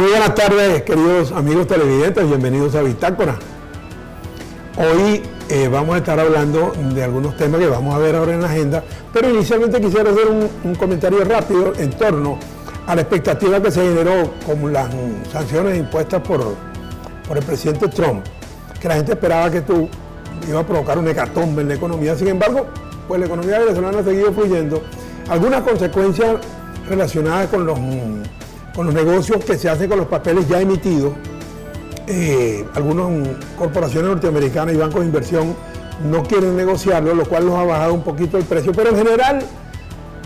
Muy buenas tardes, queridos amigos televidentes, bienvenidos a Bitácora. Hoy vamos a estar hablando de algunos temas que vamos a ver ahora en la agenda, pero inicialmente quisiera hacer un comentario rápido en torno a la expectativa que se generó con las sanciones impuestas por el presidente Trump, que la gente esperaba que esto iba a provocar un hecatombe en la economía. Sin embargo, pues la economía venezolana ha seguido fluyendo. Algunas consecuencias relacionadas con los negocios que se hacen con los papeles ya emitidos. Algunas corporaciones norteamericanas y bancos de inversión no quieren negociarlo, lo cual nos ha bajado un poquito el precio, pero en general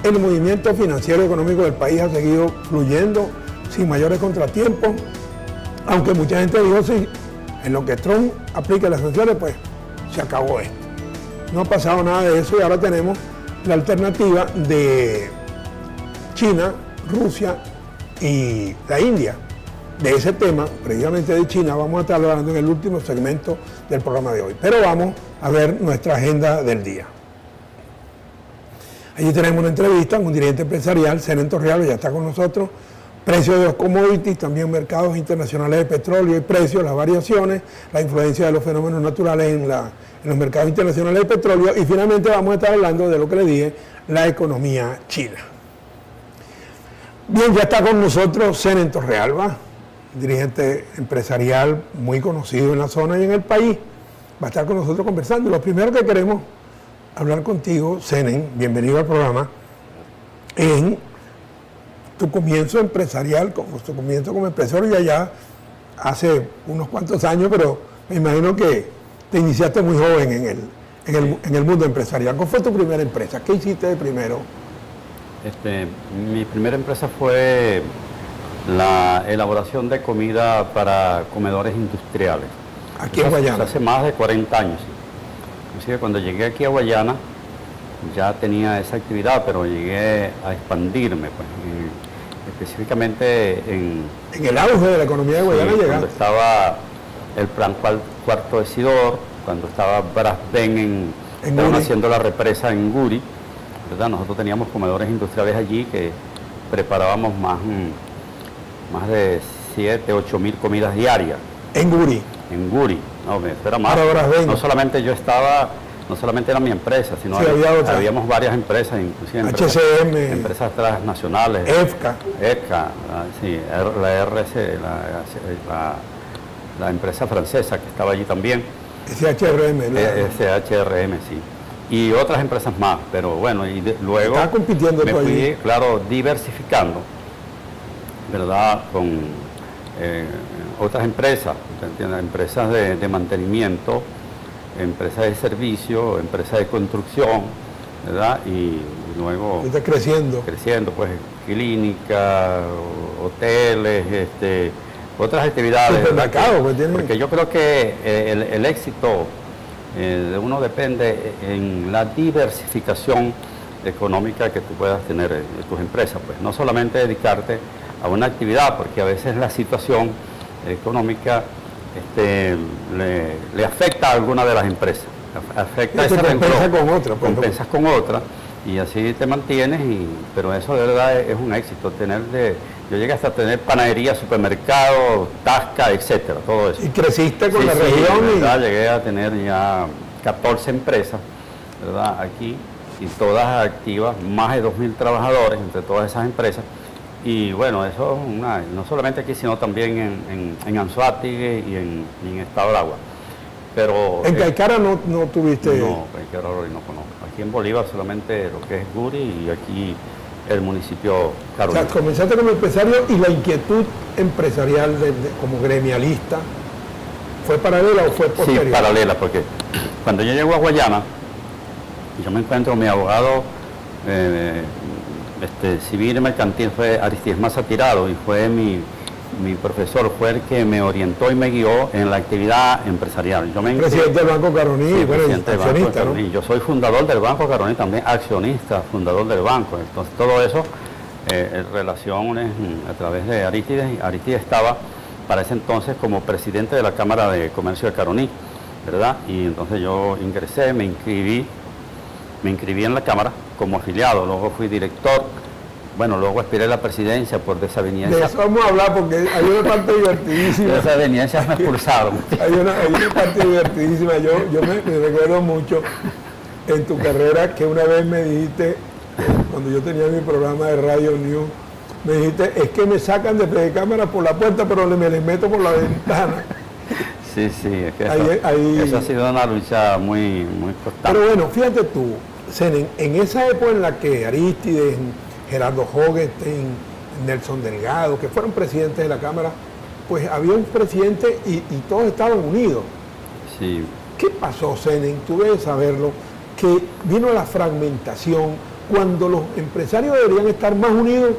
el movimiento financiero y económico del país ha seguido fluyendo sin mayores contratiempos, aunque mucha gente dijo, sí, en lo que Trump aplica las sanciones, pues se acabó esto. No ha pasado nada de eso y ahora tenemos la alternativa de China, Rusia y la India. De ese tema, precisamente de China, vamos a estar hablando en el último segmento del programa de hoy. Pero vamos a ver nuestra agenda del día. Allí tenemos una entrevista con un dirigente empresarial, Zenén Torrealba, ya está con nosotros. Precios de los commodities, también mercados internacionales de petróleo y precios, las variaciones, la influencia de los fenómenos naturales en los mercados internacionales de petróleo. Y finalmente vamos a estar hablando de lo que le dije, la economía china. Bien, ya está con nosotros Zenén Torrealba, dirigente empresarial muy conocido en la zona y en el país. Va a estar con nosotros conversando. Lo primero que queremos hablar contigo, Zenén, bienvenido al programa, en tu comienzo empresarial, tu comienzo como empresario ya hace unos cuantos años, pero me imagino que te iniciaste muy joven en el mundo empresarial. ¿Cuál fue tu primera empresa? ¿Qué hiciste de primero? Mi primera empresa fue la elaboración de comida para comedores industriales. Aquí en Guayana. Hace más de 40 años. Inclusive cuando llegué aquí a Guayana ya tenía esa actividad, pero llegué a expandirme, pues, específicamente en el auge de la economía de Guayana. Sí, cuando estaba el plan Cuarto de Sidor, cuando estaba Brasben estaban haciendo la represa en Guri, ¿verdad? Nosotros teníamos comedores industriales allí que preparábamos más de 7, 8 mil comidas diarias. ¿En Guri? En Guri, no, era más. No solamente yo estaba, no solamente era mi empresa, sino sí, habíamos varias empresas, inclusive empresas transnacionales. EFCA, sí, la RC, la empresa francesa que estaba allí también. SHRM. SHRM, sí. Y otras empresas más, pero bueno, y luego compitiendo me fui, claro, diversificando, ¿verdad? Con otras empresas, empresas de mantenimiento, empresas de servicio, empresas de construcción, ¿verdad? Y luego creciendo, pues clínicas, hoteles, otras actividades, ¿verdad? Porque yo creo que el éxito de uno depende en la diversificación económica que tú puedas tener en tus empresas, pues no solamente dedicarte a una actividad, porque a veces la situación económica le afecta a alguna de las empresas, afecta ese renglón, compensas con otra y así te mantienes, pero eso de verdad es un éxito, yo llegué hasta tener panadería, supermercado, tasca, etcétera, todo eso. ¿Y creciste con la región? Sí, ¿verdad? Llegué a tener ya 14 empresas, ¿verdad? Aquí, y todas activas, más de 2.000 trabajadores entre todas esas empresas. Y bueno, eso no solamente aquí, sino también en Anzoátegui y en Estado de Agua. Pero, ¿en Caicara no tuviste? No, Caicara no conozco. Aquí en Bolívar solamente lo que es Guri y aquí el municipio Carolina. O sea, comenzaste como empresario y la inquietud empresarial como gremialista, ¿fue paralela o fue posterior? Sí, paralela, porque cuando yo llego a Guayana, yo me encuentro mi abogado civil y mercantil fue Aristides Maza Tirado y fue mi profesor, fue el que me orientó y me guió en la actividad empresarial. Presidente del Banco Caroní, sí, bueno, accionista, ¿no? Yo soy fundador del Banco Caroní, también accionista, fundador del banco. Entonces todo eso, relaciones a través de Aristides. Aristides estaba para ese entonces como presidente de la Cámara de Comercio de Caroní, ¿verdad? Y entonces yo ingresé, me inscribí en la Cámara como afiliado, luego fui director bueno, luego aspiré a la presidencia por desaveniencia. De eso vamos a hablar porque hay una parte divertidísima. Desaveniencias me expulsaron. Hay una parte divertidísima. Yo me recuerdo mucho en tu carrera que una vez me dijiste, cuando yo tenía mi programa de Radio News, me dijiste, es que me sacan de cámara por la puerta, pero me les meto por la ventana. Sí, es que eso ha sido una lucha muy constante. Pero bueno, fíjate tú, Senen, en esa época en la que Arístides, Gerardo Hogenstein, Nelson Delgado, que fueron presidentes de la Cámara, pues había un presidente y todos estaban unidos. Sí. ¿Qué pasó, Senen? Tú debes saberlo, que vino la fragmentación, cuando los empresarios deberían estar más unidos,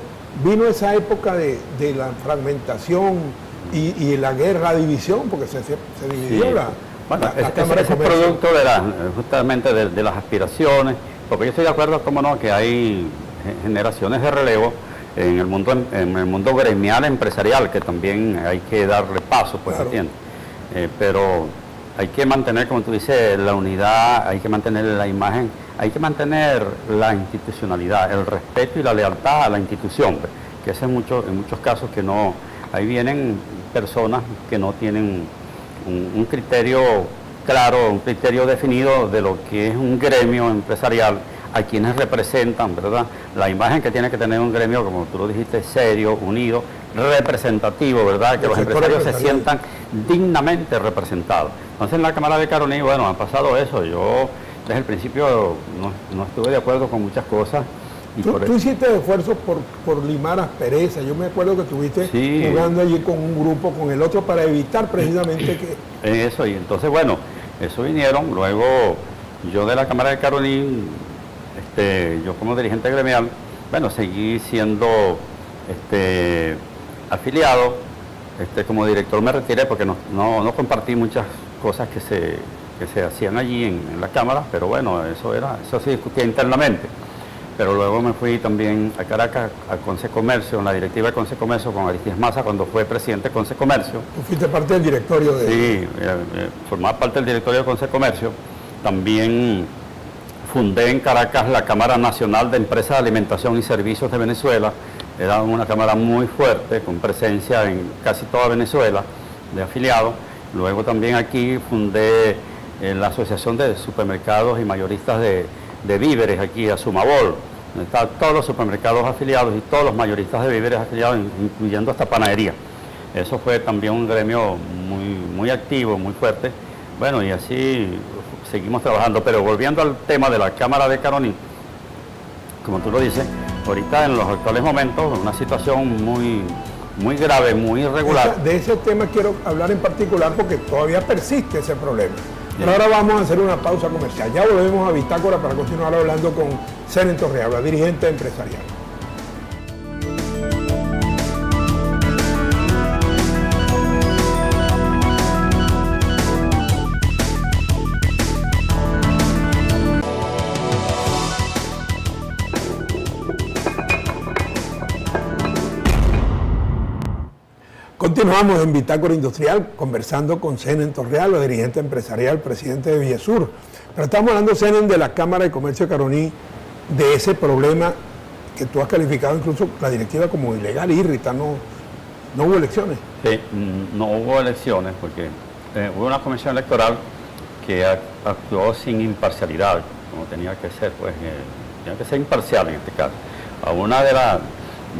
vino esa época de la fragmentación y la guerra, la división, porque se dividió la Cámara de Comercio. Es producto justamente de las aspiraciones, porque yo estoy de acuerdo, como no, que hay generaciones de relevo en el mundo gremial empresarial, que también hay que darle paso, pues, claro. ¿entiendes? Pero hay que mantener, como tú dices, la unidad, hay que mantener la imagen, hay que mantener la institucionalidad, el respeto y la lealtad a la institución, que es en muchos casos que no, ahí vienen personas que no tienen un criterio claro, un criterio definido de lo que es un gremio empresarial, a quienes representan, ¿verdad? La imagen que tiene que tener un gremio, como tú lo dijiste, serio, unido, representativo, ¿verdad? Que los empresarios se sientan dignamente representados. Entonces en la Cámara de Caroní, bueno, ha pasado eso. Yo desde el principio no estuve de acuerdo con muchas cosas. Y tú hiciste esfuerzos por limar aspereza. Yo me acuerdo que estuviste jugando allí con un grupo, con el otro, para evitar precisamente que... Eso, y entonces, bueno, eso vinieron. Luego, yo de la Cámara de Caroní, yo como dirigente gremial, bueno, seguí siendo afiliado. Como director me retiré porque no compartí muchas cosas que se hacían allí en la Cámara, pero bueno, eso se discutía internamente. Pero luego me fui también a Caracas, a Concecomercio, en la directiva de Concecomercio, con Aristides Maza, cuando fue presidente de Concecomercio. ¿Tú fuiste parte del directorio de...? Sí, formaba parte del directorio de Concecomercio. También fundé en Caracas la Cámara Nacional de Empresas de Alimentación y Servicios de Venezuela. Era una cámara muy fuerte, con presencia en casi toda Venezuela, de afiliados. Luego también aquí fundé la Asociación de Supermercados y Mayoristas de Víveres, aquí a Sumabol, donde están todos los supermercados afiliados y todos los mayoristas de víveres afiliados, incluyendo hasta panadería. Eso fue también un gremio muy activo, muy fuerte. Bueno, y así seguimos trabajando. Pero volviendo al tema de la Cámara de Caroní, como tú lo dices, ahorita en los actuales momentos, una situación muy grave, muy irregular. De ese tema quiero hablar en particular porque todavía persiste ese problema. Pero ahora vamos a hacer una pausa comercial. Ya volvemos a Bitácora para continuar hablando con Senen Torrealba, dirigente empresarial. Continuamos en Bitácora Industrial conversando con Senen Torrealba, dirigente empresarial, presidente de Villasur. Pero estamos hablando, Senen, de la Cámara de Comercio de Caroní, de ese problema que tú has calificado incluso la directiva como ilegal, irrita, no hubo elecciones. Sí, no hubo elecciones porque hubo una comisión electoral que actuó sin imparcialidad, como tenía que ser, pues tenía que ser imparcial en este caso. A una de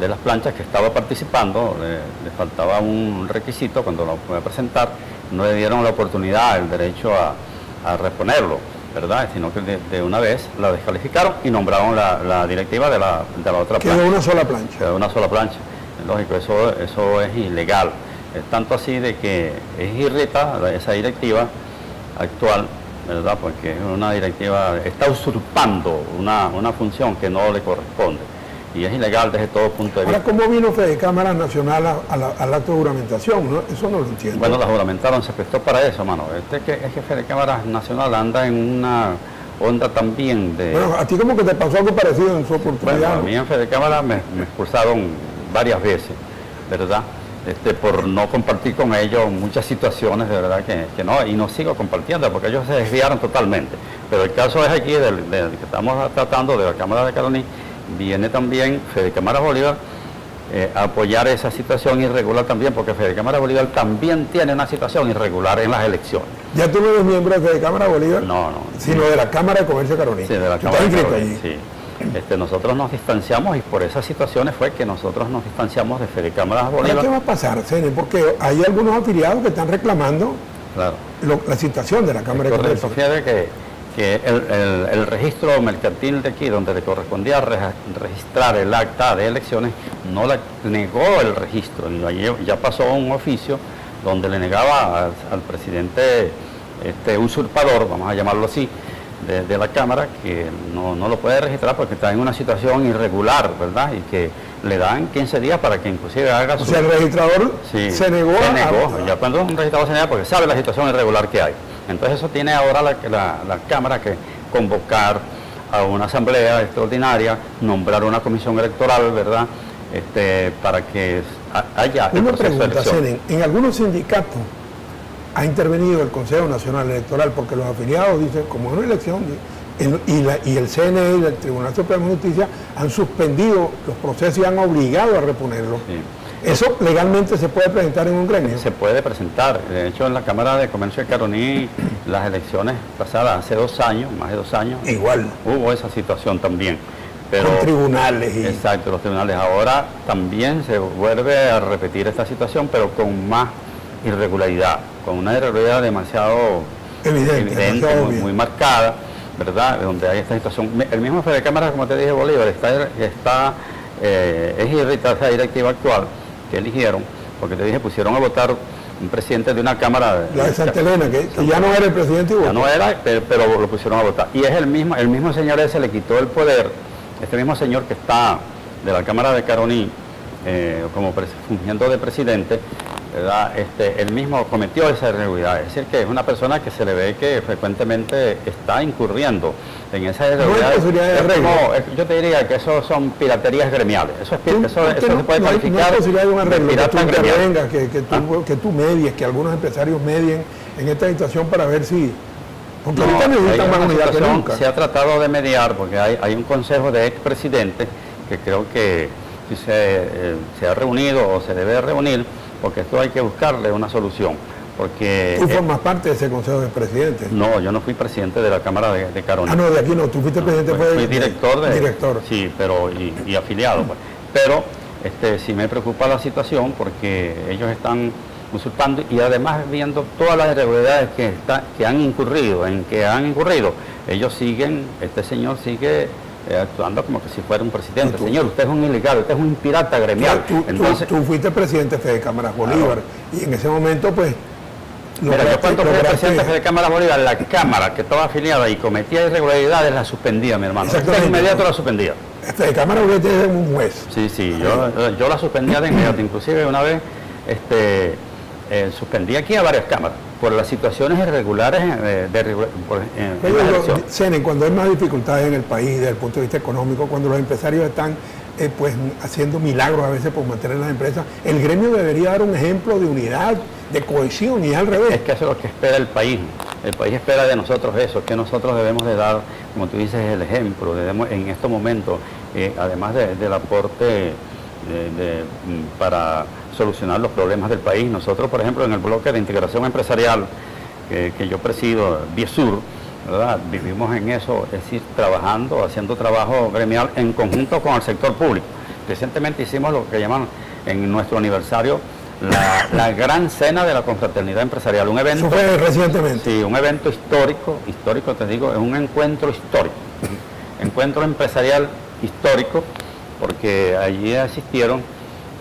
las planchas que estaba participando, le faltaba un requisito cuando lo fue a presentar, no le dieron la oportunidad, el derecho a reponerlo, ¿verdad? Sino que de una vez la descalificaron y nombraron la directiva de la otra plancha. Quedó una sola plancha. Quedó una sola plancha. Lógico, eso es ilegal. Es tanto así de que irrita esa directiva actual, ¿verdad? Porque es una directiva, está usurpando una función que no le corresponde. Y es ilegal desde todo punto de vista. Ahora, ¿cómo vino Fede Cámara Nacional al acto de juramentación? ¿No? Eso no lo entiendo. Bueno, la juramentaron, se prestó para eso, mano. Es que Fede Cámara Nacional anda en una onda también de... Bueno, a ti como que te pasó algo parecido en su oportunidad. Bueno, a mí en Fede Cámara me expulsaron varias veces, ¿verdad? Por no compartir con ellos muchas situaciones, de verdad que no, y no sigo compartiendo, porque ellos se desviaron totalmente. Pero el caso es aquí, del que estamos tratando, de la Cámara de Caroní, viene también Fede Cámara Bolívar a apoyar esa situación irregular también, porque Fede Cámara Bolívar también tiene una situación irregular en las elecciones. ¿Ya tú no eres miembro de Fede Cámara Bolívar? No. Sino de la Cámara de Comercio de Caroní. Sí, de la Cámara de Caroní, sí. Nosotros nos distanciamos y por esas situaciones fue que nosotros nos distanciamos de Fede Cámara Bolívar. ¿Qué va a pasar, Cene? Porque hay algunos afiliados que están reclamando la situación de la Cámara de Comercio. Fíjate que el registro mercantil de aquí, donde le correspondía registrar el acta de elecciones, no la negó el registro. Y allí ya pasó un oficio donde le negaba al presidente usurpador, vamos a llamarlo así, de la Cámara, que no lo puede registrar porque está en una situación irregular, ¿verdad? Y que le dan 15 días para que inclusive haga su... O sea, el registrador se negó. Ya cuando un registrador se niega porque sabe la situación irregular que hay. Entonces eso tiene ahora la Cámara que convocar a una asamblea extraordinaria, nombrar una comisión electoral, ¿verdad? Para que haya una pregunta, Cenen, en algunos sindicatos ha intervenido el Consejo Nacional Electoral porque los afiliados dicen, como es una elección, y el CNE y el Tribunal Supremo de Justicia han suspendido los procesos y han obligado a reponerlos. Sí. ¿Eso legalmente se puede presentar en un gremio? Se puede presentar. De hecho, en la Cámara de Comercio de Caroní, las elecciones pasadas, hace 2 años, más de 2 años, igual hubo esa situación también. Pero, con tribunales. Exacto, los tribunales. Ahora también se vuelve a repetir esta situación, pero con más irregularidad, con una irregularidad demasiado evidente muy marcada, ¿verdad? Donde hay esta situación. El mismo Fede Cámara, como te dije, Bolívar, es irritada esa directiva actual que eligieron, porque te dije, pusieron a votar un presidente de una Cámara... La de Santa Elena, que ya no era el presidente igual. Ya no era, pero lo pusieron a votar. Y es el mismo señor ese le quitó el poder, este mismo señor que está de la Cámara de Caroní, como fungiendo de presidente, ¿verdad? Él mismo cometió esa irregularidad. Es decir, que es una persona que se le ve que frecuentemente está incurriendo en esa irregularidad. Yo te diría que eso son piraterías gremiales. Eso se puede calificar. No hay posibilidad de un arreglo, que tú medies, que algunos empresarios medien en esta situación para ver si... Porque ahorita necesitan más unidad que nunca. Se ha tratado de mediar porque hay un consejo de expresidentes que creo que si se ha reunido o se debe reunir, porque esto hay que buscarle una solución. Porque ¿tú formas parte de ese consejo de presidentes? No, yo no fui presidente de la Cámara de Caroní. Ah, no, de aquí no, tú fuiste presidente. Fui director. Sí, pero y afiliado. Pues. Pero sí me preocupa la situación porque ellos están usurpando y además viendo todas las irregularidades que han incurrido, ellos siguen, este señor sigue actuando como que si fuera un presidente. Señor, usted es un ilegal, usted es un pirata gremial. Tú fuiste presidente de Fede Cámara Bolívar, y en ese momento pues... Mira, yo cuando fui presidente de Fede Cámara Bolívar, la Cámara que estaba afiliada y cometía irregularidades la suspendía, mi hermano. De inmediato la suspendía. Fede Cámara Bolívar es un juez. Sí, yo la suspendía de inmediato. Inclusive una vez suspendí aquí a varias cámaras por las situaciones irregulares Cenen, cuando hay más dificultades en el país desde el punto de vista económico, cuando los empresarios están pues haciendo milagros a veces por mantener las empresas, el gremio debería dar un ejemplo de unidad, de cohesión, y al revés. Es que eso es lo que espera el país espera de nosotros eso, que nosotros debemos de dar, como tú dices, el ejemplo, en estos momentos, además del aporte para solucionar los problemas del país. Nosotros, por ejemplo, en el bloque de integración empresarial que yo presido, Biesur, ¿verdad? Vivimos en eso, es decir, trabajando, haciendo trabajo gremial en conjunto con el sector público. Recientemente hicimos lo que llaman en nuestro aniversario la gran cena de la confraternidad empresarial, un evento... ¿Eso fue recientemente? Sí, un evento histórico te digo, es un encuentro histórico, encuentro empresarial histórico, porque allí asistieron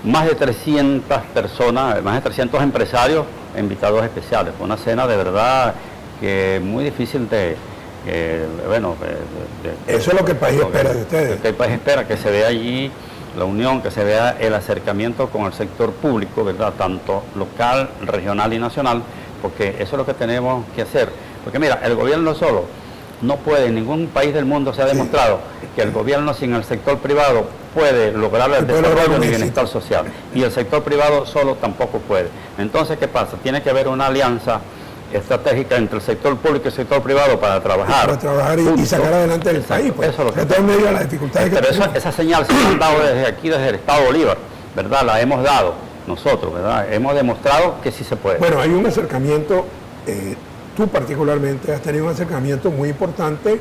más de 300 personas, más de 300 empresarios invitados especiales. Fue una cena de verdad que muy difícil eso es lo que el país espera de ustedes. El país espera que se vea allí la unión, que se vea el acercamiento con el sector público, ¿verdad? Tanto local, regional y nacional, porque eso es lo que tenemos que hacer. Porque mira, el gobierno solo no puede, en ningún país del mundo se ha demostrado que el gobierno sin el sector privado puede lograr el desarrollo y bienestar social. Y el sector privado solo tampoco puede. Entonces, ¿qué pasa? Tiene que haber una alianza estratégica entre el sector público y el sector privado para trabajar. Para trabajar y sacar adelante el país. Pues, eso es lo que está en medio de las dificultades que tenemos. Esa señal se ha dado desde aquí, desde el Estado Bolívar, ¿verdad? La hemos dado nosotros, ¿verdad? Hemos demostrado que sí se puede. Bueno, hay un acercamiento, tú particularmente has tenido un acercamiento muy importante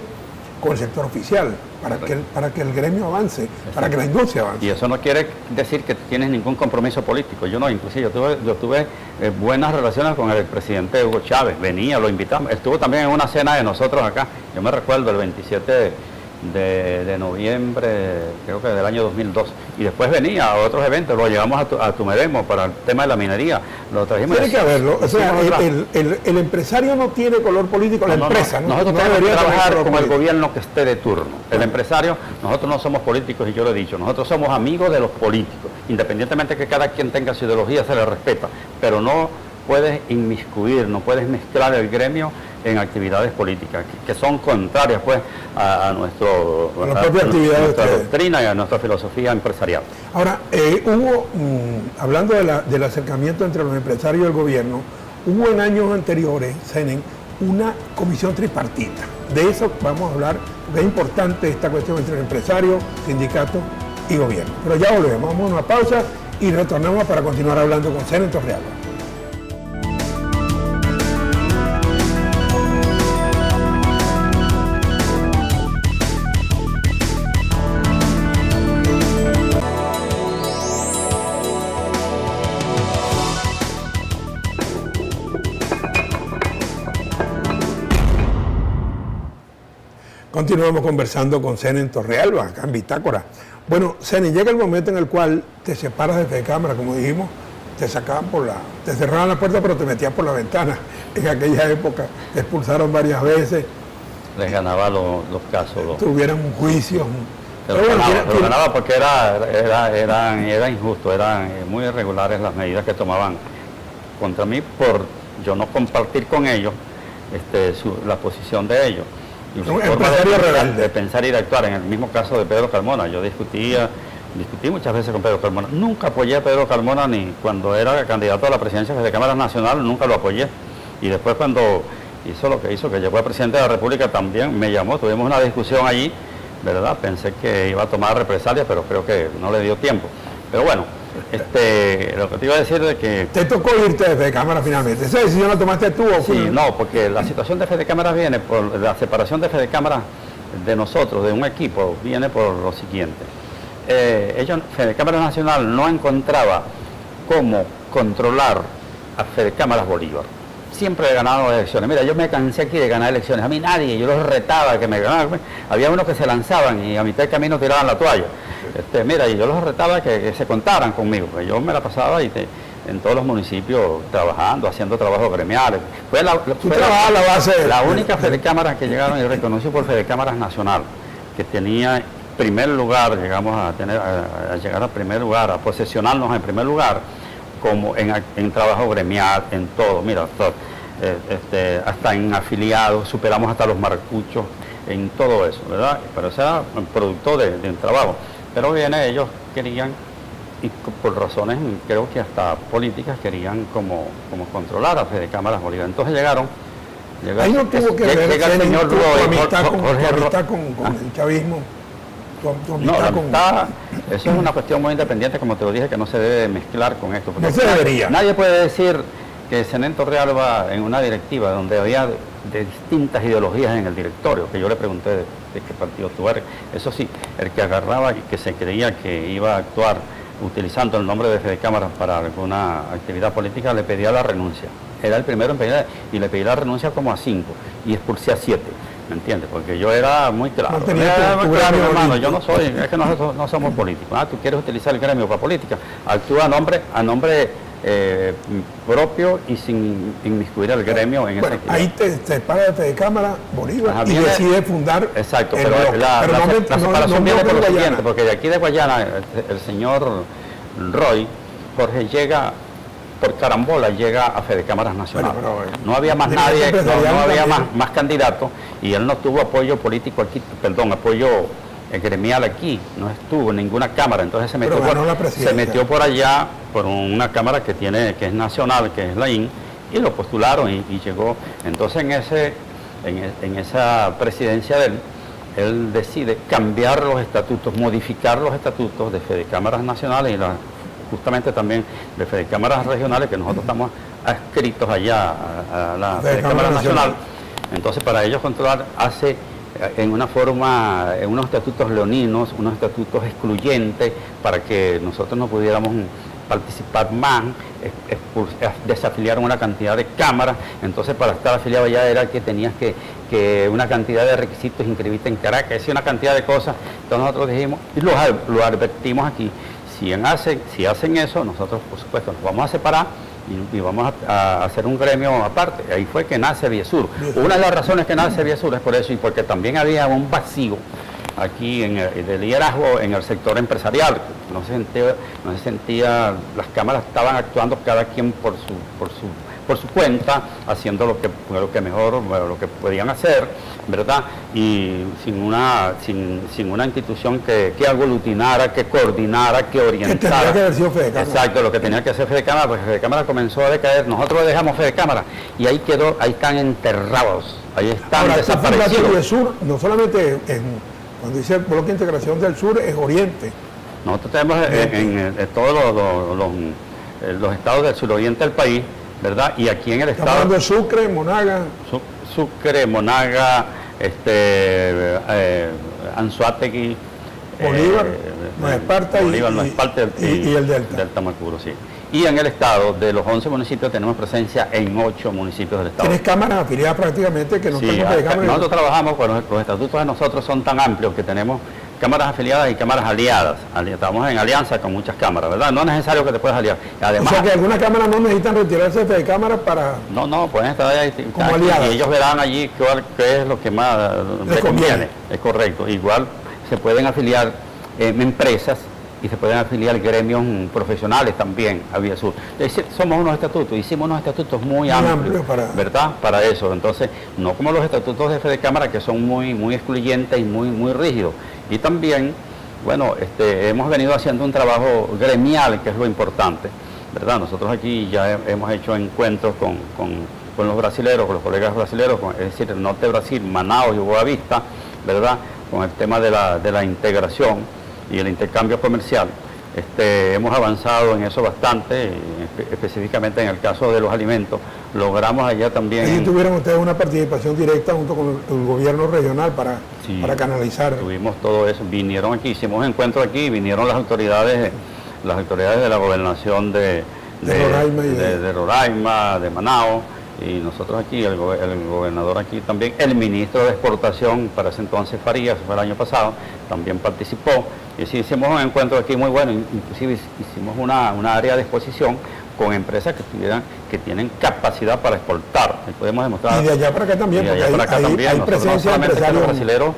con el sector oficial, para que el gremio avance, para que la industria avance. Y eso no quiere decir que tienes ningún compromiso político. Yo no, inclusive yo tuve buenas relaciones con el presidente Hugo Chávez, venía, lo invitamos, estuvo también en una cena de nosotros acá, yo me recuerdo el 27 de noviembre, creo que del año 2002, y después venía a otros eventos, lo llevamos a Tumedemo para el tema de la minería, lo trajimos. Tiene que haberlo, o sea, el empresario no tiene color político, la empresa no. Nosotros tenemos que trabajar con el gobierno que esté de turno. El empresario, nosotros no somos políticos, y yo lo he dicho, nosotros somos amigos de los políticos, independientemente que cada quien tenga su ideología, se le respeta, pero no puedes inmiscuir, no puedes mezclar el gremio en actividades políticas que son contrarias pues a nuestra doctrina y a nuestra filosofía empresarial. Ahora, hubo, hablando del acercamiento entre los empresarios y el gobierno, hubo en años anteriores, Senen, una comisión tripartita. De eso vamos a hablar, porque es importante esta cuestión entre empresarios, sindicatos y gobierno. Pero ya volvemos, vamos a una pausa y retornamos para continuar hablando con Senen Torrealba. Continuamos conversando con Senen Torrealba, acá en Bitácora. Bueno, Senen, llega el momento en el cual te separas de Fedecámara, como dijimos, te sacaban te cerraban la puerta, pero te metían por la ventana. En aquella época te expulsaron varias veces. Les ganaba los casos. Tuvieron juicios. Pero ganaba porque era injusto, eran muy irregulares las medidas que tomaban contra mí por yo no compartir con ellos la posición de ellos. De pensar y de actuar. En el mismo caso de Pedro Carmona, yo discutí muchas veces con Pedro Carmona. Nunca apoyé a Pedro Carmona, ni cuando era candidato a la presidencia de Cámara Nacional, nunca lo apoyé. Y después cuando hizo lo que hizo, que llegó a presidente de la República, también me llamó, tuvimos una discusión allí, ¿verdad? Pensé que iba a tomar represalias, pero creo que no le dio tiempo. Pero bueno, lo que te iba a decir es que... ¿Te tocó irte de Fedecámara finalmente? ¿Esa decisión la tomaste tú o fue? Sí, no, porque la situación de Fedecámara viene por la separación de Fedecámara de nosotros, de un equipo, viene por lo siguiente. Fedecámara Nacional no encontraba cómo controlar a Fedecámaras Bolívar. Siempre he ganado elecciones. Mira, yo me cansé aquí de ganar elecciones. A mí nadie, yo los retaba a que me ganaran. Había unos que se lanzaban y a mitad de camino tiraban la toalla. Mira, y yo los retaba que se contaran conmigo. Pues yo me la pasaba en todos los municipios trabajando, haciendo trabajos gremiales. Fue la única Fedecámara que llegaron y reconoció por Fedecámaras Nacional, que tenía primer lugar, llegamos a llegar al primer lugar, a posesionarnos en primer lugar, como en trabajo gremial, en todo, mira, hasta en afiliados, superamos hasta los maracuchos, en todo eso, ¿verdad? Pero eso era un producto de trabajo. Pero bien, ellos querían, y por razones creo que hasta políticas, querían como controlar a Fedecámaras Bolívar. Entonces llegaron. Ahí no tuvo que ver el señor amistad con el chavismo. Eso es una cuestión muy independiente, como te lo dije, que no se debe mezclar con esto. No se debería. Nadie puede decir que Senen Torrealba en una directiva donde había de distintas ideologías en el directorio, que yo le pregunté de qué partido tú eres. Eso sí, el que agarraba y que se creía que iba a actuar utilizando el nombre de Fedecámara para alguna actividad política, le pedía la renuncia. Era el primero en pedir, y le pedí la renuncia como a 5 y expulsé a 7. ¿Me entiendes? Porque yo era muy claro. Hermano, yo no soy, es que nosotros no somos políticos. Tú quieres utilizar el gremio para política, actúa a nombre propio y sin inmiscuir al gremio en esa actividad. Ahí te separas de Fedecámara Bolívar y decide fundar. Exacto, pero la separación viene por lo siguiente, porque de aquí de Guayana, el señor Roy, Jorge, llega por carambola, llega a Fedecámaras Nacional. No había más nadie, no había más candidatos, y él no tuvo apoyo político aquí, apoyo gremial aquí, no estuvo en ninguna cámara, entonces se metió por allá, por una cámara que es nacional, que es la IN, y lo postularon y llegó. Entonces en esa presidencia de él decide cambiar los estatutos, modificar los estatutos de Fedecámaras Nacionales y justamente también de Fedecámaras Regionales, que nosotros estamos adscritos allá a la Fedecámara Nacional. Entonces, para ellos controlar, hace en una forma, en unos estatutos leoninos, unos estatutos excluyentes, para que nosotros no pudiéramos participar más, desafiliaron una cantidad de cámaras. Entonces, para estar afiliado ya era que tenías que una cantidad de requisitos, inscribirte en Caracas, y una cantidad de cosas. Entonces nosotros dijimos, y lo advertimos aquí, si hacen eso, nosotros por supuesto nos vamos a separar y vamos a hacer un gremio aparte. Ahí fue que nace Viesur. Una de las razones que nace Viesur es por eso, y porque también había un vacío aquí de liderazgo en el sector empresarial. No se sentía, las cámaras estaban actuando cada quien por su cuenta, haciendo lo que mejor, lo que podían hacer, ¿verdad? Y sin una institución que aglutinara, que coordinara, que orientara. Que tenía que haber sido Fedecámara. Exacto, lo que tenía que hacer Fedecámara, porque Fedecámara comenzó a decaer, nosotros dejamos Fedecámara y ahí quedó, ahí están enterrados, ahí están desaparecidos. Viesur, no solamente cuando dice el bloque de integración del sur, es Oriente. Nosotros tenemos en todos los estados del suroriente del país, ¿verdad? Y aquí en el estado... Estamos hablando de Sucre, Monaga. Sucre, Monaga, Anzoátegui, Bolívar, Nueva Esparta y el Delta. Delta Macuro, sí. Y en el estado, de los 11 municipios, tenemos presencia en 8 municipios del estado. ¿Tienes cámaras afiliadas prácticamente que no sí, nosotros trabajamos, pues los estatutos de nosotros son tan amplios que tenemos cámaras afiliadas y cámaras aliadas. Estamos en alianza con muchas cámaras, ¿verdad? No es necesario que te puedas aliar. Además, o sea que algunas cámaras no necesitan retirarse de cámaras para... No, pueden estar ahí como aliadas. Y ellos verán allí qué es lo que más les conviene. Es correcto. Igual se pueden afiliar empresas y se pueden afiliar gremios profesionales también a Viesur. Es decir, somos unos estatutos, hicimos unos estatutos muy amplios, ¿verdad? Para eso. Entonces, no como los estatutos de Fedecámara, que son muy excluyentes y muy rígidos. Y también, bueno, hemos venido haciendo un trabajo gremial, que es lo importante, ¿verdad? Nosotros aquí ya hemos hecho encuentros con los brasileros, con los colegas brasileros, es decir, el norte de Brasil, Manaus y Boavista, ¿verdad? Con el tema de la integración y el intercambio comercial. Hemos avanzado en eso bastante, específicamente en el caso de los alimentos. Logramos allá también... ¿Y tuvieron ustedes una participación directa junto con el gobierno regional para canalizar? Tuvimos todo eso, vinieron aquí, hicimos encuentros aquí, vinieron las autoridades de la gobernación de Roraima, de Manaus, y nosotros aquí, el gobernador aquí también, el ministro de Exportación, para ese entonces Farías, fue el año pasado, también participó. Y sí, hicimos un encuentro aquí muy bueno, inclusive hicimos una área de exposición con empresas que tienen capacidad para exportar. Ahí podemos demostrar. Y de allá para acá también, porque hay presencia no solamente que los brasileros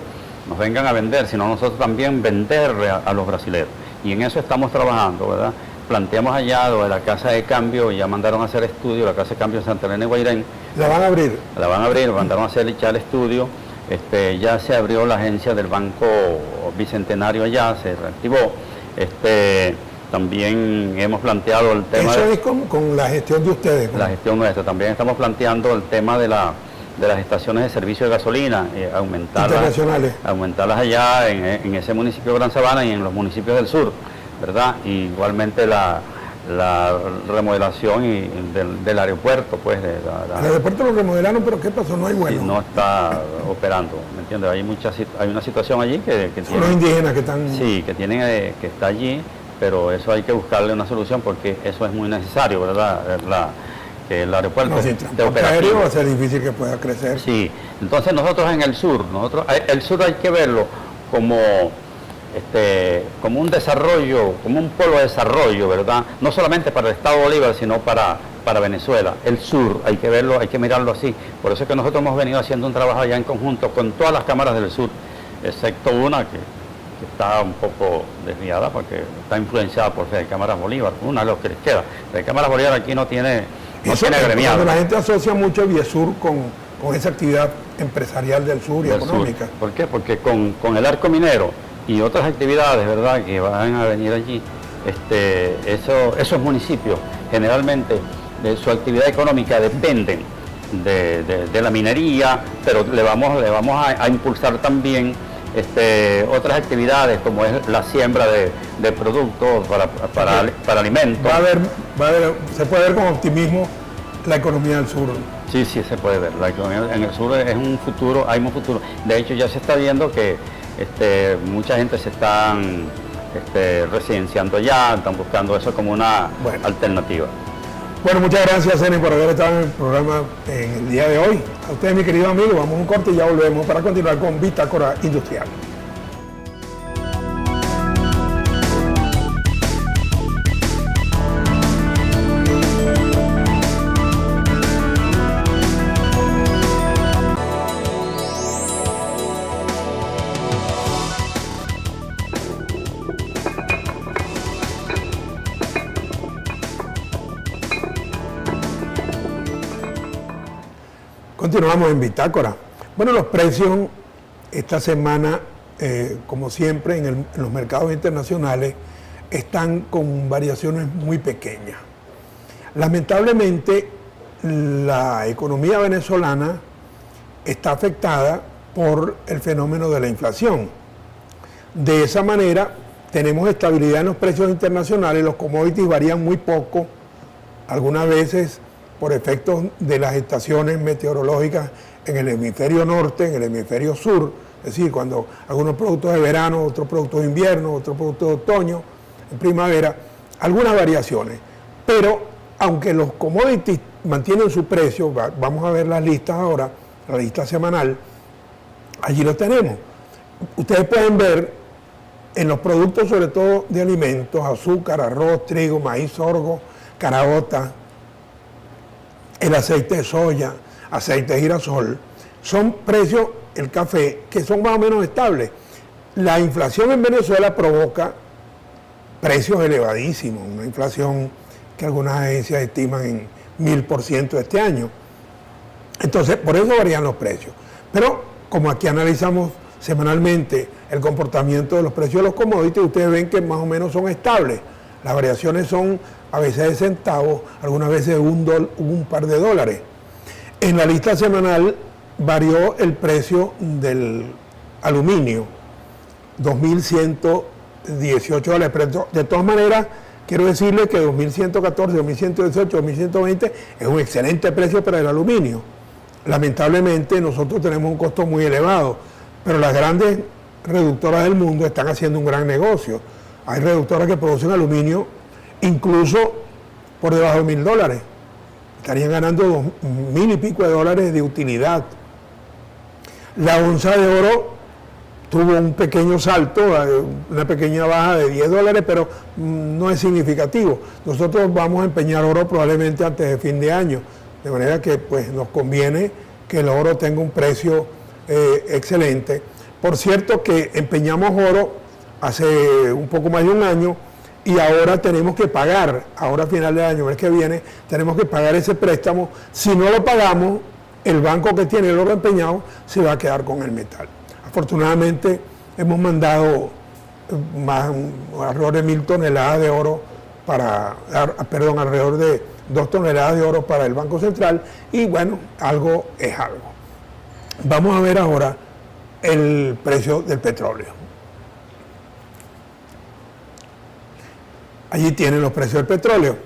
nos vengan a vender, sino nosotros también vender a los brasileros. Y en eso estamos trabajando, ¿verdad? Planteamos allá lo de la casa de cambio, ya mandaron a hacer estudio, la casa de cambio en Santa Elena y Guairén. ¿La van a abrir? La van a abrir, mandaron a hacer ya el estudio. Ya se abrió la agencia del Banco Bicentenario allá, se reactivó. También hemos planteado el tema... Eso es con la gestión de ustedes. La gestión nuestra. También estamos planteando el tema de las estaciones de servicio de gasolina, aumentarlas allá en ese municipio de Gran Sabana y en los municipios del sur, ¿verdad? Y igualmente la remodelación del aeropuerto, pues. El aeropuerto lo remodelaron, pero ¿qué pasó? No hay vuelo. Sí, no está operando, ¿me entiendes? Hay una situación allí que son los indígenas que están... Sí, que está allí, pero eso hay que buscarle una solución porque eso es muy necesario, ¿verdad? Que el aeropuerto de operativo va a ser difícil que pueda crecer. Sí, entonces nosotros en el sur, el sur hay que verlo como un desarrollo, como un polo de desarrollo, ¿verdad? No solamente para el Estado Bolívar, sino para Venezuela. El sur, hay que verlo, hay que mirarlo así. Por eso es que nosotros hemos venido haciendo un trabajo allá en conjunto con todas las cámaras del sur, excepto una que está un poco desviada porque está influenciada por Fedecámaras Bolívar, una de los que les queda. Fedecámaras Bolívar aquí no tiene gremiado. La gente asocia mucho el Viesur con esa actividad empresarial del sur y económica. ¿Por qué? Porque con el arco minero y otras actividades, ¿verdad?, que van a venir allí, esos municipios generalmente de su actividad económica dependen de la minería, pero le vamos a impulsar también otras actividades como es la siembra de productos para alimentos. Se puede ver con optimismo la economía del sur. Sí, se puede ver. La economía en el sur es un futuro, hay un futuro. De hecho, ya se está viendo que mucha gente se están residenciando allá, están buscando eso como una alternativa. Bueno, muchas gracias, Zeni, por haber estado en el programa en el día de hoy. A ustedes, mi querido amigo, vamos a un corte y ya volvemos para continuar con Bitácora Industrial. Continuamos en Bitácora. Bueno, los precios esta semana, como siempre en los mercados internacionales, están con variaciones muy pequeñas. Lamentablemente, la economía venezolana está afectada por el fenómeno de la inflación. De esa manera, tenemos estabilidad en los precios internacionales, los commodities varían muy poco, algunas veces por efectos de las estaciones meteorológicas en el hemisferio norte, en el hemisferio sur, es decir, cuando algunos productos de verano, otros productos de invierno, otros productos de otoño, en primavera, algunas variaciones. Pero aunque los commodities mantienen su precio, vamos a ver las listas ahora, la lista semanal, allí lo tenemos. Ustedes pueden ver en los productos, sobre todo de alimentos, azúcar, arroz, trigo, maíz, sorgo, caraota, el aceite de soya, aceite de girasol, son precios, el café, que son más o menos estables. La inflación en Venezuela provoca precios elevadísimos, una inflación que algunas agencias estiman en 1000% este año. Entonces, por eso varían los precios. Pero, como aquí analizamos semanalmente el comportamiento de los precios de los commodities, ustedes ven que más o menos son estables. Las variaciones son a veces de centavos, algunas veces un par de dólares. En la lista semanal varió el precio del aluminio, 2.118 dólares, pero de todas maneras quiero decirles que 2.114, 2.118, 2.120 es un excelente precio para el aluminio. Lamentablemente nosotros tenemos un costo muy elevado, pero las grandes reductoras del mundo están haciendo un gran negocio. Hay reductoras que producen aluminio incluso por debajo de $1.000. Estarían ganando 2.000 y pico de dólares de utilidad. La onza de oro tuvo un pequeño salto, una pequeña baja de $10, pero no es significativo. Nosotros vamos a empeñar oro probablemente antes de fin de año, de manera que pues nos conviene que el oro tenga un precio excelente. Por cierto que empeñamos oro hace un poco más de un año y ahora tenemos que pagar, ahora a final de año, el mes que viene, tenemos que pagar ese préstamo. Si no lo pagamos, el banco que tiene el oro empeñado se va a quedar con el metal. Afortunadamente hemos mandado alrededor de 1.000 toneladas de oro alrededor de 2 toneladas de oro para el Banco Central y bueno, algo es algo. Vamos a ver ahora el precio del petróleo. Allí tienen los precios del petróleo.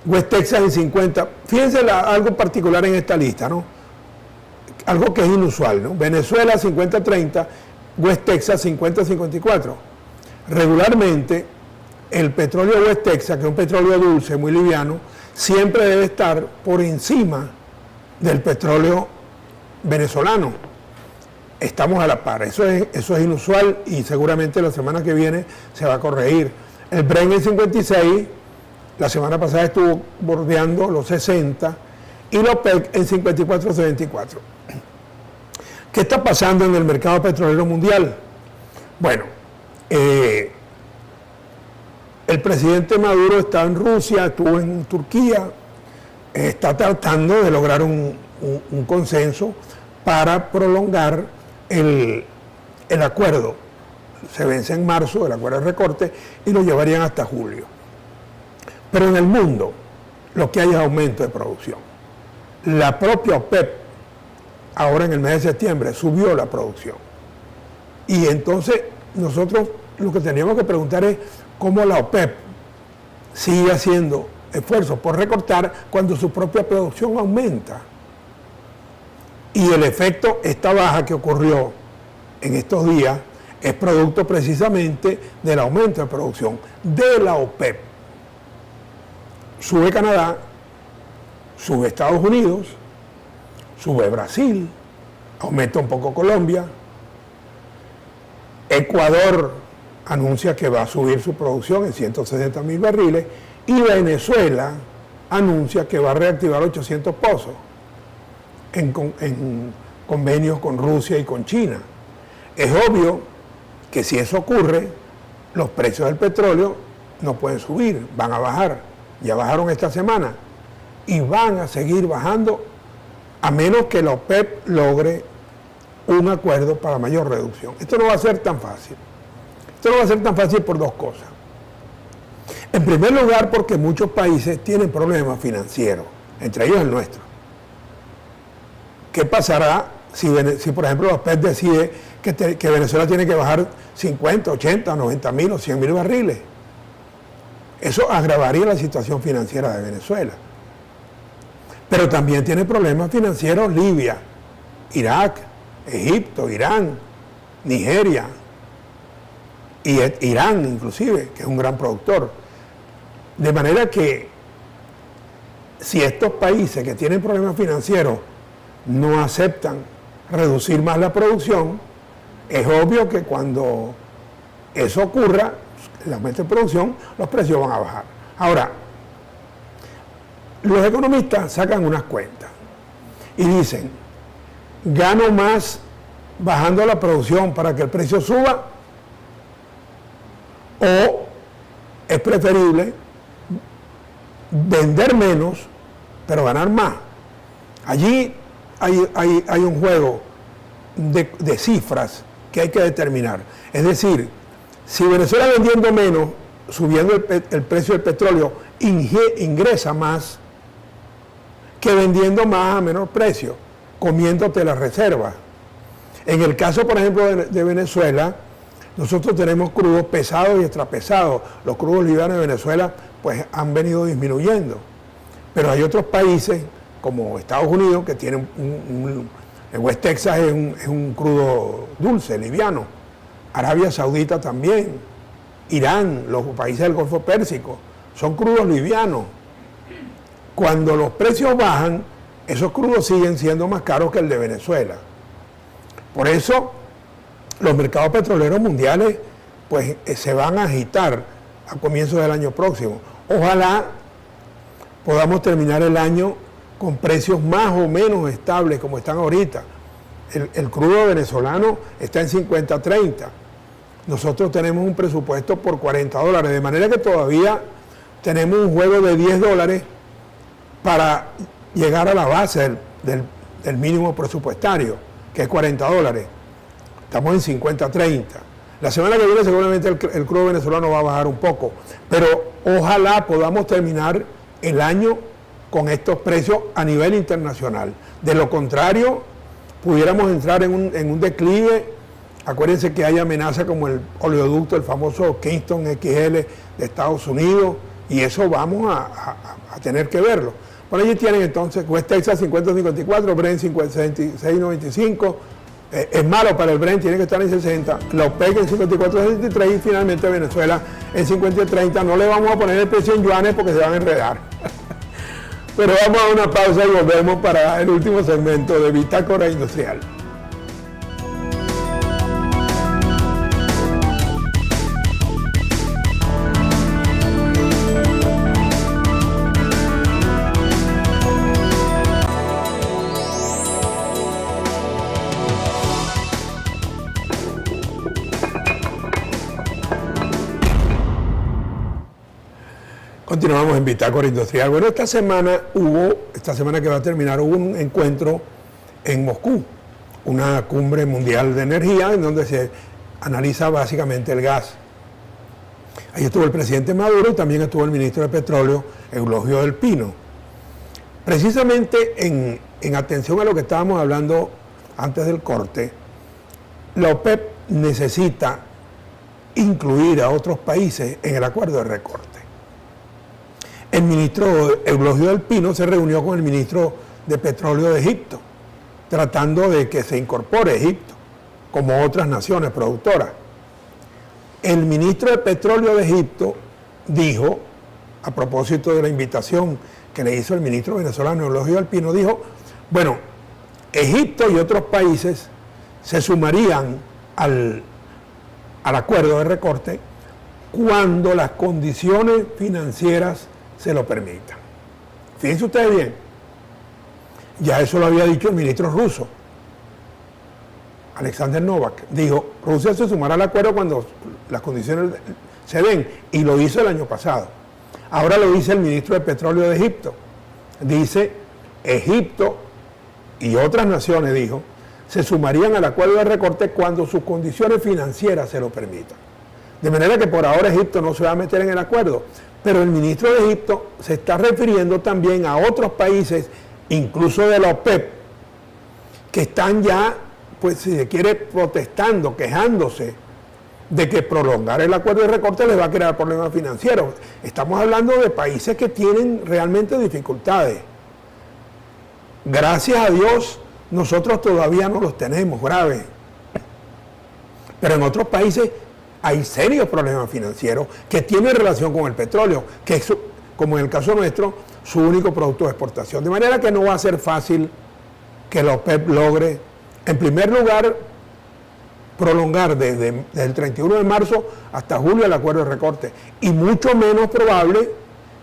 West Texas en 50. Fíjense algo particular en esta lista, ¿no? Algo que es inusual, ¿no? Venezuela 50-30, West Texas 50-54. Regularmente, el petróleo West Texas, que es un petróleo dulce, muy liviano, siempre debe estar por encima del petróleo venezolano. Estamos a la par. Eso es inusual y seguramente la semana que viene se va a corregir. El Brent en 56, la semana pasada estuvo bordeando los 60 y los OPEC en 54-74. ¿Qué está pasando en el mercado petrolero mundial? Bueno, el presidente Maduro está en Rusia, estuvo en Turquía, está tratando de lograr un consenso para prolongar el acuerdo. Se vence en marzo el acuerdo de recorte y lo llevarían hasta julio. Pero en el mundo, lo que hay es aumento de producción. La propia OPEP, ahora en el mes de septiembre, subió la producción. Y entonces nosotros lo que teníamos que preguntar es cómo la OPEP sigue haciendo esfuerzos por recortar cuando su propia producción aumenta. Y el efecto, esta baja que ocurrió en estos días, es producto precisamente del aumento de producción de la OPEP. Sube Canadá, sube Estados Unidos, sube Brasil, aumenta un poco Colombia, Ecuador anuncia que va a subir su producción en 160.000 barriles y Venezuela anuncia que va a reactivar 800 pozos en convenios con Rusia y con China. Es obvio que si eso ocurre, los precios del petróleo no pueden subir, van a bajar. Ya bajaron esta semana y van a seguir bajando a menos que la OPEP logre un acuerdo para mayor reducción. Esto no va a ser tan fácil. Esto no va a ser tan fácil por dos cosas. En primer lugar, porque muchos países tienen problemas financieros, entre ellos el nuestro. ¿Qué pasará si por ejemplo, la OPEP decide que Venezuela tiene que bajar 50, 80, 90.000 o 100.000 barriles? Eso agravaría la situación financiera de Venezuela. Pero también tiene problemas financieros Libia, Irak, Egipto, Irán, Nigeria, y Irán inclusive, que es un gran productor. De manera que si estos países que tienen problemas financieros no aceptan reducir más la producción, es obvio que cuando eso ocurra, el aumento de producción, los precios van a bajar. Ahora, los economistas sacan unas cuentas y dicen, gano más bajando la producción para que el precio suba, o es preferible vender menos pero ganar más. Allí hay un juego de cifras que hay que determinar. Es decir, si Venezuela vendiendo menos, subiendo el precio del petróleo, ingresa más que vendiendo más a menor precio, comiéndote las reservas. En el caso, por ejemplo, de Venezuela, nosotros tenemos crudos pesados y extrapesados. Los crudos livianos de Venezuela pues han venido disminuyendo. Pero hay otros países, como Estados Unidos, que tienen en West Texas es un crudo dulce, liviano. Arabia Saudita también. Irán, los países del Golfo Pérsico, son crudos livianos. Cuando los precios bajan, esos crudos siguen siendo más caros que el de Venezuela. Por eso, los mercados petroleros mundiales pues se van a agitar a comienzos del año próximo. Ojalá podamos terminar el año con precios más o menos estables como están ahorita. El crudo venezolano está en 50-30. Nosotros tenemos un presupuesto por $40, de manera que todavía tenemos un juego de $10 para llegar a la base del mínimo presupuestario, que es $40. Estamos en 50-30. La semana que viene seguramente el crudo venezolano va a bajar un poco, pero ojalá podamos terminar el año con estos precios a nivel internacional. De lo contrario, pudiéramos entrar en un declive. Acuérdense que hay amenazas como el oleoducto, el famoso Kingston XL de Estados Unidos, y eso vamos a tener que verlo. Por allí tienen entonces West Texas 50-54, Brent 56-95, es malo para el Brent, tiene que estar en 60, la OPEC en 54-63 y finalmente Venezuela en 50-30. No le vamos a poner el precio en yuanes porque se van a enredar. Pero vamos a una pausa y volvemos para el último segmento de Bitácora Industrial. Continuamos en Bitácora Industrial. Bueno, esta semana que va a terminar, hubo un encuentro en Moscú, una cumbre mundial de energía en donde se analiza básicamente el gas. Ahí estuvo el presidente Maduro y también estuvo el ministro de Petróleo, Eulogio del Pino. Precisamente en atención a lo que estábamos hablando antes del corte, la OPEP necesita incluir a otros países en el acuerdo de recorte. El ministro Eulogio del Pino se reunió con el ministro de Petróleo de Egipto, tratando de que se incorpore Egipto, como otras naciones productoras. El ministro de Petróleo de Egipto dijo, a propósito de la invitación que le hizo el ministro venezolano Eulogio del Pino, dijo, bueno, Egipto y otros países se sumarían al acuerdo de recorte cuando las condiciones financieras se lo permitan. Fíjense ustedes bien, ya eso lo había dicho el ministro ruso, Alexander Novak. Dijo, Rusia se sumará al acuerdo cuando las condiciones se den, y lo hizo el año pasado. Ahora lo dice el ministro de Petróleo de Egipto. Dice, Egipto y otras naciones, dijo, se sumarían al acuerdo de recorte cuando sus condiciones financieras se lo permitan. De manera que por ahora Egipto no se va a meter en el acuerdo, pero el ministro de Egipto se está refiriendo también a otros países, incluso de la OPEP, que están ya, pues si se quiere, protestando, quejándose de que prolongar el acuerdo de recorte les va a crear problemas financieros. Estamos hablando de países que tienen realmente dificultades. Gracias a Dios, nosotros todavía no los tenemos graves. Pero en otros países hay serios problemas financieros que tienen relación con el petróleo, que es, como en el caso nuestro, su único producto de exportación. De manera que no va a ser fácil que la OPEP logre, en primer lugar, prolongar desde el 31 de marzo hasta julio el acuerdo de recorte. Y mucho menos probable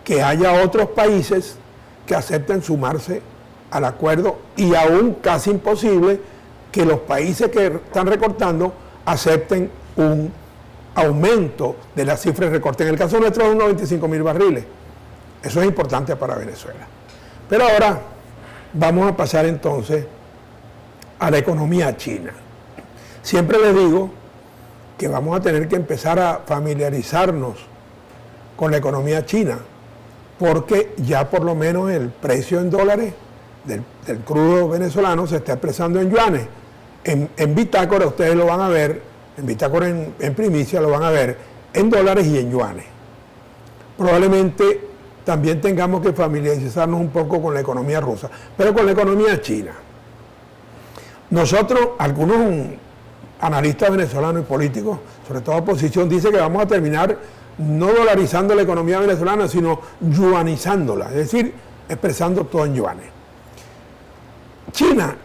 que haya otros países que acepten sumarse al acuerdo, y aún casi imposible que los países que están recortando acepten un aumento de la cifra de recorte. En el caso nuestro son 95.000 barriles. Eso es importante para Venezuela. Pero ahora vamos a pasar entonces a la economía china. Siempre les digo que vamos a tener que empezar a familiarizarnos con la economía china, porque ya por lo menos el precio en dólares del crudo venezolano se está expresando en yuanes. En bitácora ustedes lo van a ver, en bitácora en primicia lo van a ver en dólares y en yuanes. Probablemente también tengamos que familiarizarnos un poco con la economía rusa, pero con la economía china. Nosotros, algunos analistas venezolanos y políticos, sobre todo oposición, dicen que vamos a terminar no dolarizando la economía venezolana, sino yuanizándola, es decir, expresando todo en yuanes. China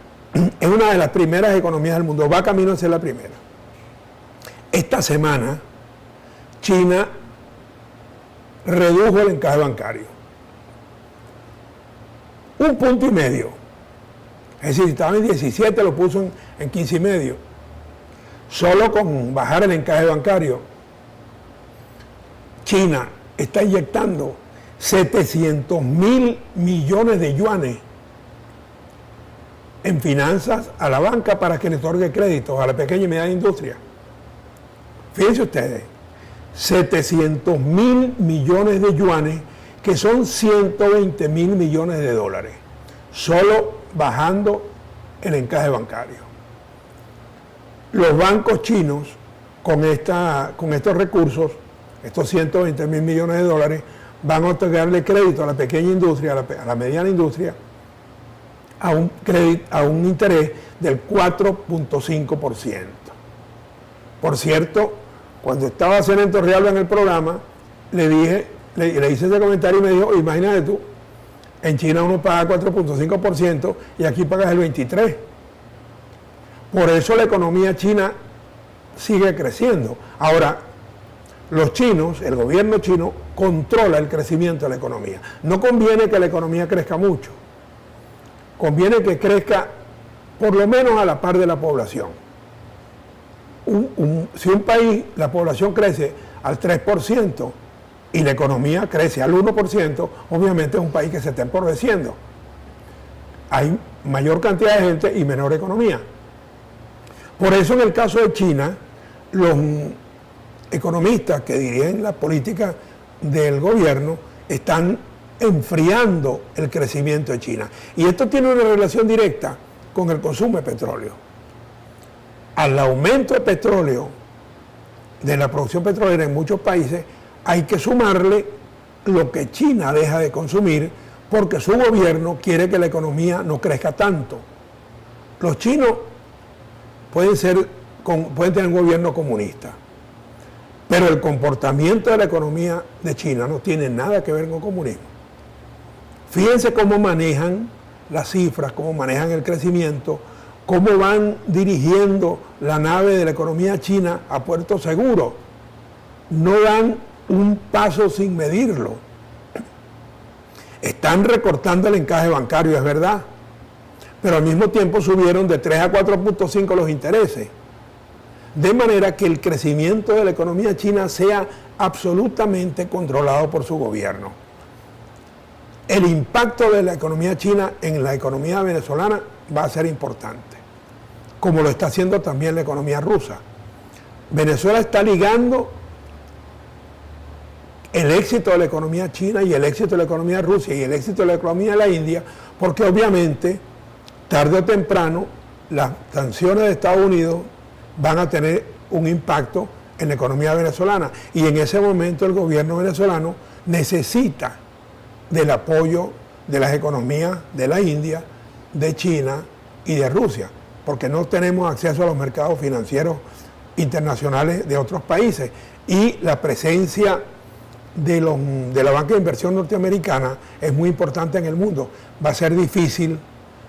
es una de las primeras economías del mundo, va camino a ser la primera. Esta semana, China redujo el encaje bancario 1,5 puntos. Es decir, estaba en 17, lo puso en 15,5. Solo con bajar el encaje bancario, China está inyectando 700.000 millones de yuanes en finanzas a la banca para que le otorgue créditos a la pequeña y mediana industria. Fíjense ustedes, 700.000 millones de yuanes, que son 120.000 millones de dólares, solo bajando el encaje bancario. Los bancos chinos, con estos recursos, estos 120.000 millones de dólares, van a otorgarle crédito a la pequeña industria, a la mediana industria, a un interés del 4.5%. Por cierto, cuando estaba haciendo Torrealba en el programa, le hice ese comentario y me dijo, imagínate tú, en China uno paga 4.5% y aquí pagas el 23%. Por eso la economía china sigue creciendo. Ahora, los chinos, el gobierno chino, controla el crecimiento de la economía. No conviene que la economía crezca mucho. Conviene que crezca por lo menos a la par de la población. Si un país, la población crece al 3% y la economía crece al 1%, obviamente es un país que se está empobreciendo. Hay mayor cantidad de gente y menor economía. Por eso en el caso de China, los economistas que dirigen la política del gobierno están enfriando el crecimiento de China. Y esto tiene una relación directa con el consumo de petróleo. Al aumento de petróleo, de la producción petrolera en muchos países, hay que sumarle lo que China deja de consumir porque su gobierno quiere que la economía no crezca tanto. Los chinos pueden tener un gobierno comunista, pero el comportamiento de la economía de China no tiene nada que ver con comunismo. Fíjense cómo manejan las cifras, cómo manejan el crecimiento, cómo van dirigiendo la nave de la economía china a puerto seguro. No dan un paso sin medirlo. Están recortando el encaje bancario, es verdad, pero al mismo tiempo subieron de 3 a 4.5 los intereses. De manera que el crecimiento de la economía china sea absolutamente controlado por su gobierno. El impacto de la economía china en la economía venezolana va a ser importante, como lo está haciendo también la economía rusa. Venezuela está ligando el éxito de la economía china y el éxito de la economía rusa y el éxito de la economía de la India, porque obviamente, tarde o temprano, las sanciones de Estados Unidos van a tener un impacto en la economía venezolana. Y en ese momento el gobierno venezolano necesita del apoyo de las economías de la India, de China y de Rusia, porque no tenemos acceso a los mercados financieros internacionales de otros países. Y la presencia de la banca de inversión norteamericana es muy importante en el mundo. Va a ser difícil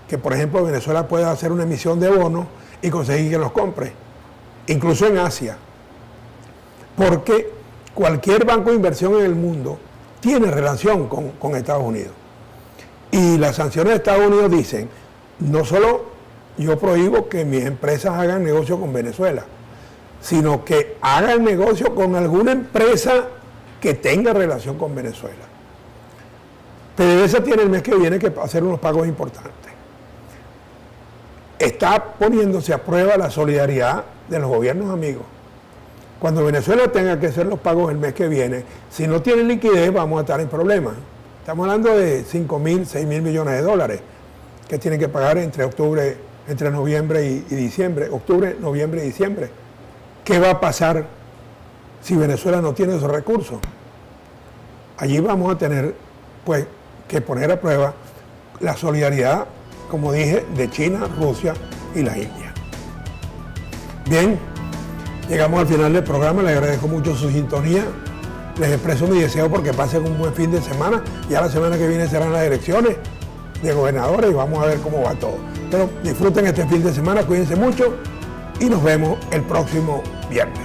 que, por ejemplo, Venezuela pueda hacer una emisión de bonos y conseguir que los compre, incluso en Asia, porque cualquier banco de inversión en el mundo tiene relación con Estados Unidos. Y las sanciones de Estados Unidos dicen, no solo yo prohíbo que mis empresas hagan negocio con Venezuela, sino que hagan negocio con alguna empresa que tenga relación con Venezuela. PDVSA tiene el mes que viene que hacer unos pagos importantes. Está poniéndose a prueba la solidaridad de los gobiernos amigos. Cuando Venezuela tenga que hacer los pagos el mes que viene, si no tiene liquidez vamos a estar en problemas. Estamos hablando de 5.000, 6.000 millones de dólares que tienen que pagar entre noviembre y diciembre, octubre, noviembre y diciembre. ¿Qué va a pasar si Venezuela no tiene esos recursos? Allí vamos a tener pues que poner a prueba la solidaridad, como dije, de China, Rusia y la India. Bien, llegamos al final del programa, les agradezco mucho su sintonía, les expreso mi deseo porque pasen un buen fin de semana. Ya la semana que viene serán las elecciones de gobernadores y vamos a ver cómo va todo. Pero disfruten este fin de semana, cuídense mucho y nos vemos el próximo viernes.